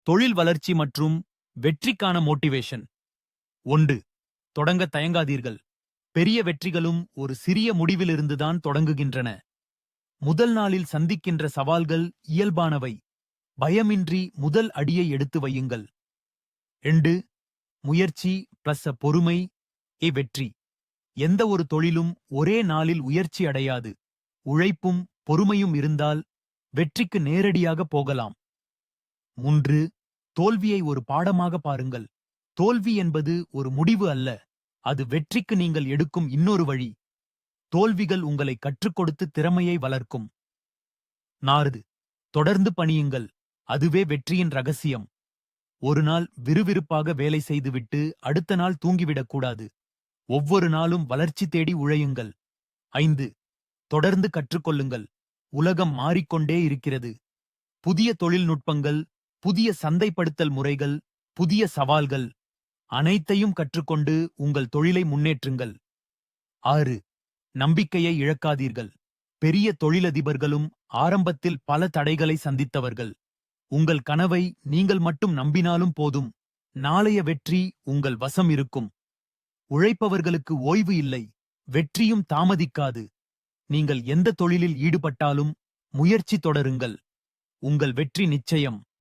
தொழில் வளர்ச்சி மற்றும் வெற்றிக்கான மோட்டிவேஷன். 1. தொடங்க தயங்காதீர்கள். பெரிய வெற்றிகளும் ஒரு சிறிய முடிவிலிருந்துதான் தொடங்குகின்றன. முதல் நாளில் சந்திக்கின்ற சவால்கள் இயல்பானவை. பயமின்றி முதல் அடியை எடுத்து வையுங்கள். 2. முயற்சி பிளஸ் பொறுமை வெற்றி. எந்த ஒரு தொழிலும் ஒரே நாளில் உயர்ச்சி அடையாது. உழைப்பும் பொறுமையும் இருந்தால் வெற்றிக்கு நேரடியாக போகலாம். 3. தோல்வியை ஒரு பாடமாக பாருங்கள். தோல்வி என்பது ஒரு முடிவு அல்ல, அது வெற்றிக்கு நீங்கள் எடுக்கும் இன்னொரு வழி. தோல்விகள் உங்களை கற்றுக் கொடுத்து திறமையை வளர்க்கும். 4. தொடர்ந்து பணியுங்கள், அதுவே வெற்றியின் ரகசியம். ஒரு நாள் விறுவிறுப்பாக வேலை செய்துவிட்டு அடுத்த நாள் தூங்கிவிடக்கூடாது. ஒவ்வொரு நாளும் வளர்ச்சி தேடி உழையுங்கள். 5. தொடர்ந்து கற்றுக்கொள்ளுங்கள். உலகம் மாறிக்கொண்டே இருக்கிறது. புதிய தொழில்நுட்பங்கள், புதிய சந்தைப்படுத்தல் முறைகள், புதிய சவால்கள் அனைத்தையும் கற்றுக்கொண்டு உங்கள் தொழிலை முன்னேற்றுங்கள். 6. நம்பிக்கையை இழக்காதீர்கள். பெரிய தொழிலதிபர்களும் ஆரம்பத்தில் பல தடைகளை சந்தித்தவர்கள். உங்கள் கனவை நீங்கள் மட்டும் நம்பினாலும் போதும், நாளைய வெற்றி உங்கள் வசம் இருக்கும். உழைப்பவர்களுக்கு ஓய்வு இல்லை, வெற்றியும் தாமதிக்காது. நீங்கள் எந்த தொழிலில் ஈடுபட்டாலும் முயற்சி தொடருங்கள். உங்கள் வெற்றி நிச்சயம்.